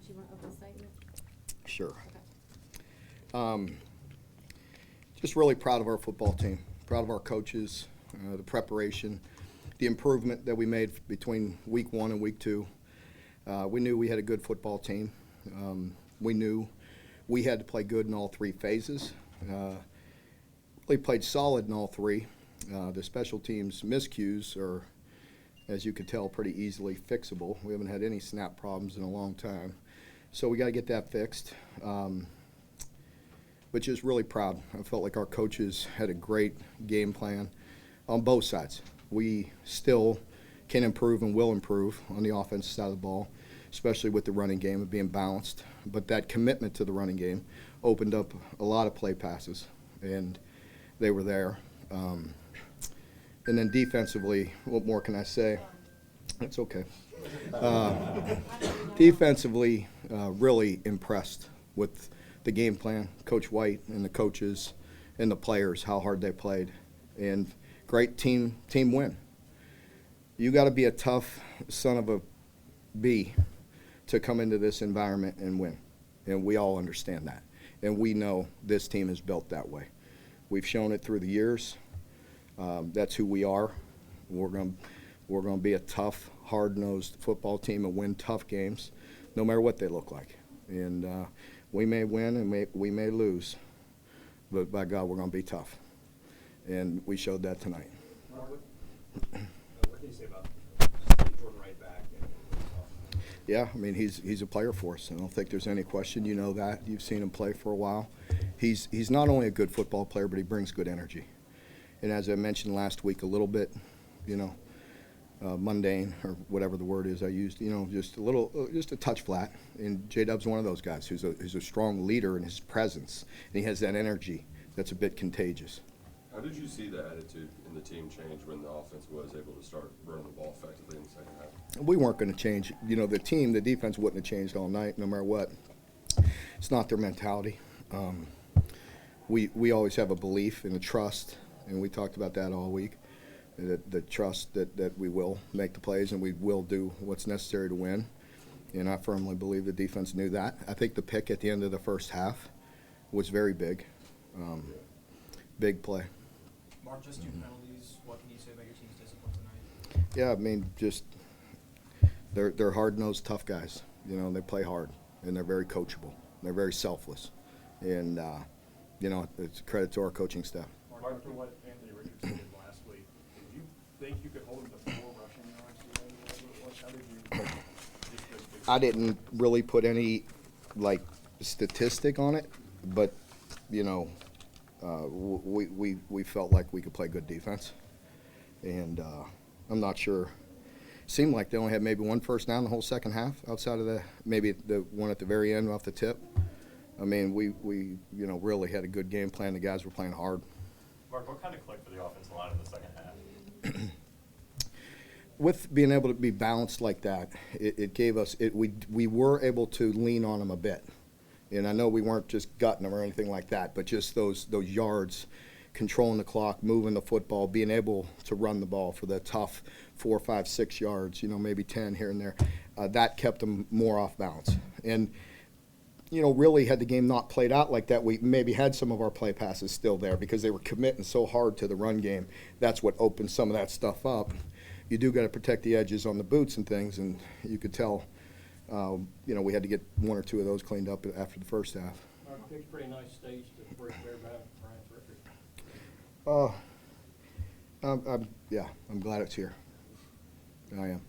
you want to open the statement? Sure. Okay. Just really proud of our football team, proud of our coaches, the preparation, the improvement that we made between week 1 and week 2. We knew we had a good football team. We knew we had to play good in all 3 phases. Really played solid in all 3. The special teams miscues are, as you could tell, pretty easily fixable. We haven't had any snap problems in a long time. So we got to get that fixed. But just really proud. I felt like our coaches had a great game plan on both sides. We still can improve and will improve on the offensive side of the ball, especially with the running game of being balanced. But that commitment to the running game opened up a lot of play passes, and they were there. And then defensively, what more can I say? That's okay. Defensively, really impressed with the game plan, Coach White and the coaches and the players, how hard they played, and great team win. You got to be a tough son of a bee to come into this environment and win, and we all understand that, and we know this team is built that way. We've shown it through the years. That's who we are. We're going to be a tough, hard-nosed football team and win tough games, no matter what they look like. And we may win and we may lose, but by God, we're going to be tough. And we showed that tonight. What can you say about Jordan right back? Yeah, I mean, he's a player for us. I don't think there's any question. You know that. You've seen him play for a while. He's not only a good football player, but he brings good energy. And as I mentioned last week a little bit, mundane or whatever the word is I used, just a touch flat. And J-Dub's one of those guys who's a strong leader in his presence. And he has that energy that's a bit contagious. How did you see the attitude in the team change when the offense was able to start running the ball effectively in the second half? We weren't going to change. The defense wouldn't have changed all night, no matter what. It's not their mentality. We always have a belief and a trust, and we talked about that all week, the trust that we will make the plays and we will do what's necessary to win. And I firmly believe the defense knew that. I think the pick at the end of the first half was very big. Big play. Mark, just 2 penalties. What can you say about your team's discipline tonight? Yeah, I mean, just they're hard-nosed, tough guys. They play hard, and they're very coachable. They're very selfless. And, it's a credit to our coaching staff. Mark, after what Anthony Richardson did last week, did you think you could hold him to 4 rushing yards today? How did you I didn't really put any, statistic on it, but, we felt like we could play good defense. And I'm not sure. Seemed like they only had maybe 1 first down the whole second half outside of maybe the one at the very end off the tip. I mean, we really had a good game plan. The guys were playing hard. Mark, what kind of clicked for the offensive line in the second half? With being able to be balanced like that, it gave us we were able to lean on them a bit. And I know we weren't just gutting them or anything like that, but just those yards, controlling the clock, moving the football, being able to run the ball for the tough 4, 5, 6 yards, maybe 10 here and there, that kept them more off balance. And, really had the game not played out like that, we maybe had some of our play passes still there because they were committing so hard to the run game. That's what opened some of that stuff up. You do got to protect the edges on the boots and things, and you could tell we had to get 1 or 2 of those cleaned up after the first half. Mark, I think it's a pretty nice stage to break their back Brian's record. I'm glad it's here. I am.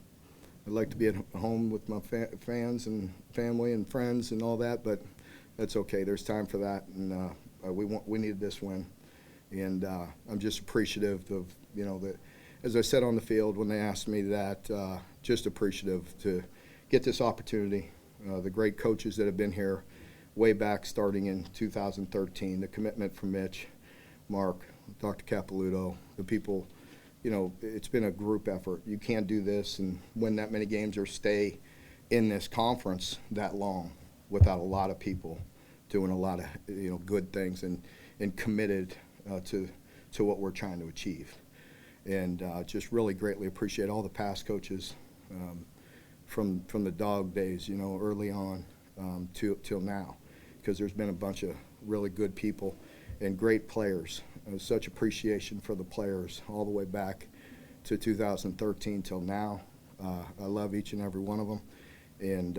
I'd like to be at home with my fans and family and friends and all that, but that's okay. There's time for that, and we needed this win. And I'm just appreciative of, as I said on the field when they asked me that, just appreciative to get this opportunity. The great coaches that have been here way back starting in 2013, the commitment from Mitch, Mark, Dr. Capilouto, the people, it's been a group effort. You can't do this and win that many games or stay in this conference that long without a lot of people doing a lot of, good things and committed to what we're trying to achieve. And just really greatly appreciate all the past coaches from the dog days, early on, till now, because there's been a bunch of really good people and great players. Such appreciation for the players all the way back to 2013 till now. I love each and every one of them, and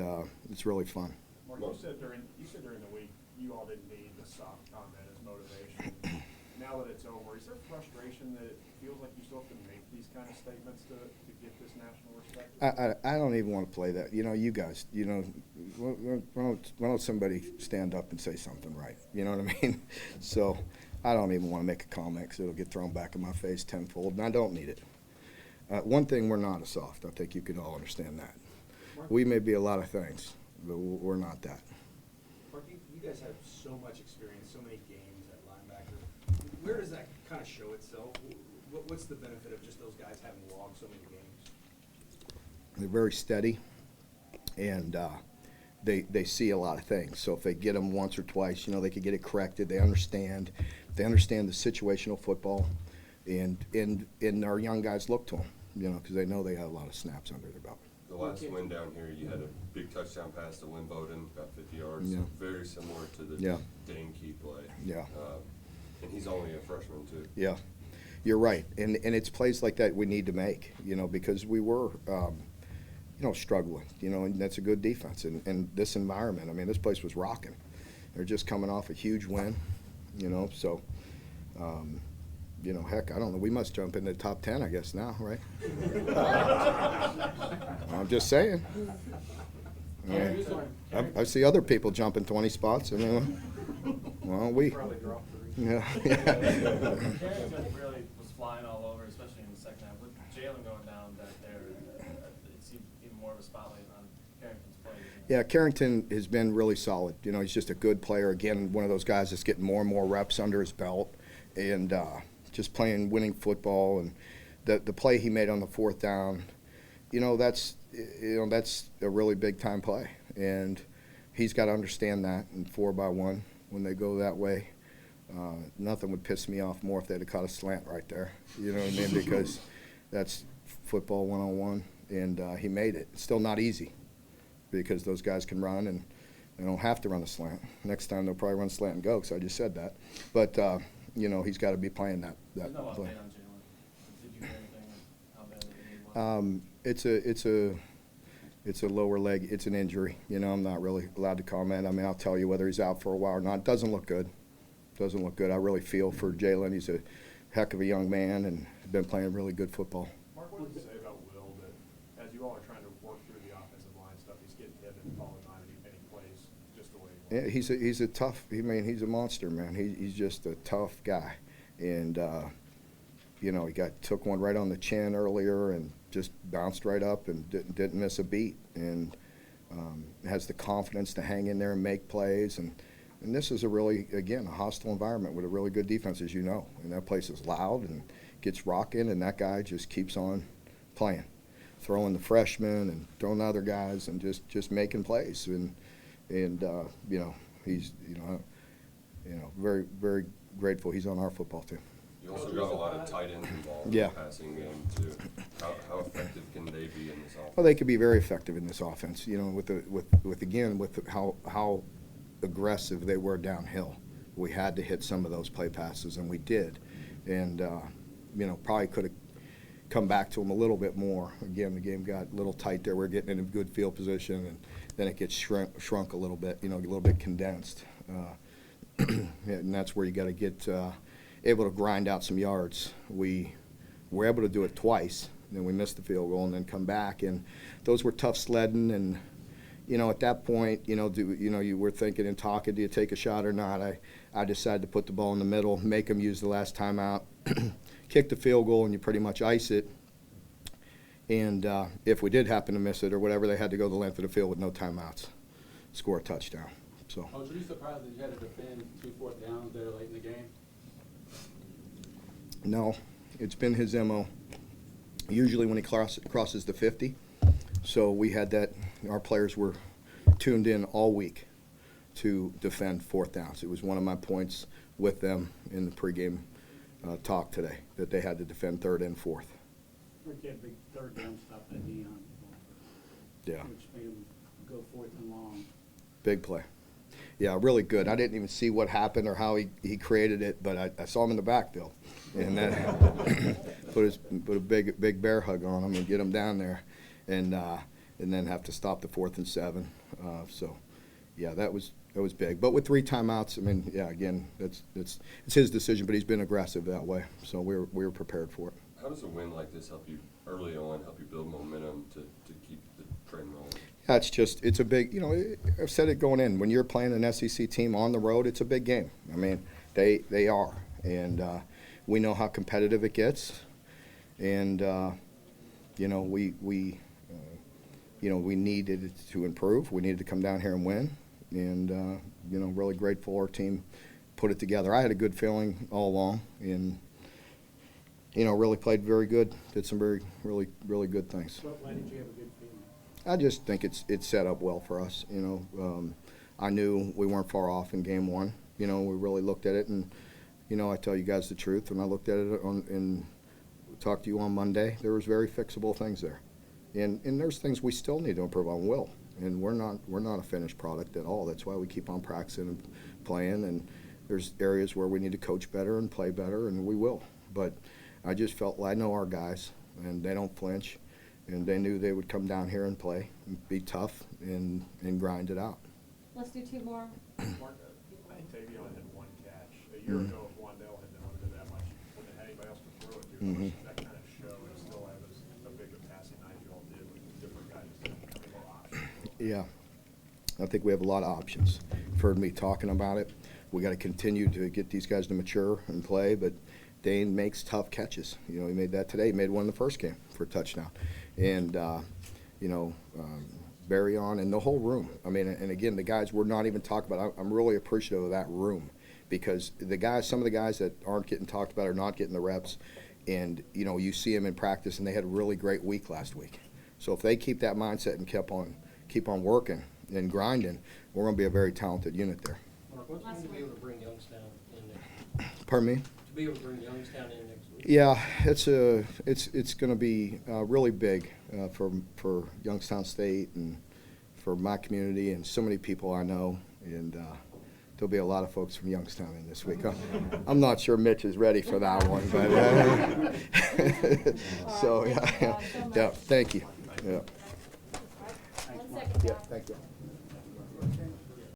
it's really fun. Mark, you said during the week you all didn't need the soft comment as motivation. Now that it's over, is there frustration that it feels like you still have to make these kind of statements to get this national respect? I don't even want to play that. You know, you guys, you know, why don't somebody stand up and say something right? You know what I mean? So I don't even want to make a comment because it'll get thrown back in my face tenfold, and I don't need it. One thing, we're not a soft. I think you can all understand that. We may be a lot of things, but we're not that. Mark, you guys have so much experience, so many games at linebacker. Where does that kind of show itself? What's the benefit of just those guys having logged so many games? They're very steady, and they see a lot of things. So if they get them once or twice, you know, they could get it corrected. They understand the situational football, and our young guys look to them, you know, because they know they have a lot of snaps under their belt. The last win down here, you had a big touchdown pass to Lynn Bowden, about 50 yards, Yeah. very similar to the Yeah. Dane Key play. Yeah. And he's only a freshman, too. Yeah, you're right, and it's plays like that we need to make, you know, because we were, you know, struggling, you know, and that's a good defense. And this environment, I mean, this place was rocking. They're just coming off a huge win, you know, so, you know, heck, I don't know. We must jump in the top 10, I guess, now, right? I'm just saying. I mean, I see other people jumping 20 spots. I mean, well, we. Probably drop three. Yeah. Carrington really was flying all over, especially in the second half. With Jalen going down back there, it seemed even more of a spotlight on Carrington's play. Yeah, Carrington has been really solid. You know, he's just a good player. Again, one of those guys that's getting more and more reps under his belt, and just playing winning football. And the play he made on the fourth down, you know, that's a really big time play, and he's got to understand that. And 4-by-1, when they go that way, nothing would piss me off more if they'd have caught a slant right there. You know what I mean? Because that's football 101, and he made it. It's still not easy, because those guys can run, and they don't have to run a slant. Next time they'll probably run slant and go, because I just said that. But, you know, he's got to be playing that There's no play. update on Jalen. Did you hear anything how bad the knee was? It's a lower leg. It's an injury. You know, I'm not really allowed to comment. I mean, I'll tell you whether he's out for a while or not. Doesn't look good. Doesn't look good. I really feel for Jalen. He's a heck of a young man and been playing really good football. Mark, what did you say about Will, that as you all are trying to work through the offensive line stuff, he's getting hit and falling on it, and he plays just the way he Yeah, wants? he's a tough. I mean, he's a monster, man. He's just a tough guy, and you know, he took one right on the chin earlier and just bounced right up and didn't miss a beat, and has the confidence to hang in there and make plays. And this is a really, again, a hostile environment with a really good defense, as you know. And that place is loud and gets rocking, and that guy just keeps on playing, throwing the freshmen and throwing other guys and just making plays. And you know, he's, you know, very, very grateful he's on our football team. You also got a lot of tight ends involved Yeah. in the passing game, too. How effective can they be in this offense? Well, they could be very effective in this offense. You know, with how aggressive they were downhill. We had to hit some of those play passes, and we did. And you know, probably could have come back to them a little bit more. Again, the game got a little tight there. We're getting in a good field position, and then it gets shrunk a little bit. You know, a little bit condensed. And that's where you got to get able to grind out some yards. We were able to do it twice. Then we missed the field goal and then come back, and those were tough sledding. And you know, at that point, you know, you were thinking and talking, do you take a shot or not? I decided to put the ball in the middle, make them use the last timeout, kick the field goal, and you pretty much ice it. And if we did happen to miss it or whatever, they had to go the length of the field with no timeouts, score a touchdown. So. Coach, were you surprised that you had to defend 2 fourth downs there late in the game? No, it's been his MO. Usually when he crosses the 50. So we had that, our players were tuned in all week to defend fourth downs. It was one of my points with them in the pregame talk today, that they had to defend third and fourth. Rick had a big third down stop that Dion, Yeah. which made him go fourth and long. Big play. Yeah, really good. I didn't even see what happened or how he created it, but I saw him in the backfield. And then put a big bear hug on him and get him down there. And then have to stop the 4th and 7. So, yeah, that was big. But with 3 timeouts, I mean, yeah, again, it's his decision, but he's been aggressive that way. So we were prepared for it. How does a win like this help you early on, help you build momentum to keep the train rolling? Yeah, it's a big, I've said it going in. When you're playing an SEC team on the road, it's a big game. I mean, they are. And we know how competitive it gets. And, we needed to improve. We needed to come down here and win. And, really grateful our team put it together. I had a good feeling all along and, really played very good. Did some really good things. Why did you have a good feeling? I just think it's set up well for us. I knew we weren't far off in game 1. We really looked at it, and I tell you guys the truth. When I looked at it and talked to you on Monday, there was very fixable things there, and there's things we still need to improve on. And we're not a finished product at all. That's why we keep on practicing and playing. And there's areas where we need to coach better and play better, and we will. But I just felt I know our guys, and they don't flinch. And they knew they would come down here and play, and be tough, and grind it out. Let's do 2 more. Mark, I think Tavion had 1 catch. A year ago, if Wandell had been under that much, wouldn't have had anybody else to throw it to. That kind of show and still have as big a passing night you all did with different guys. More options. Yeah, I think we have a lot of options. You've heard me talking about it. We got to continue to get these guys to mature and play, but Dane makes tough catches. He made that today. He made one in the first game for a touchdown. And, Barry on and the whole room. I mean, and again, the guys we're not even talking about. I'm really appreciative of that room because some of the guys that aren't getting talked about are not getting the reps. And, you see them in practice, and they had a really great week last week. So if they keep that mindset and keep on working and grinding, we're going to be a very talented unit there. Mark, what's it mean to be able to bring Youngstown in next? Pardon me? To be able to bring Youngstown in next week? Yeah, it's going to be really big for Youngstown State and for my community and so many people I know. And there'll be a lot of folks from Youngstown in this week. I'm not sure Mitch is ready for that one, but so yeah, thank you. Yeah, 1 second, yeah, John. thank you.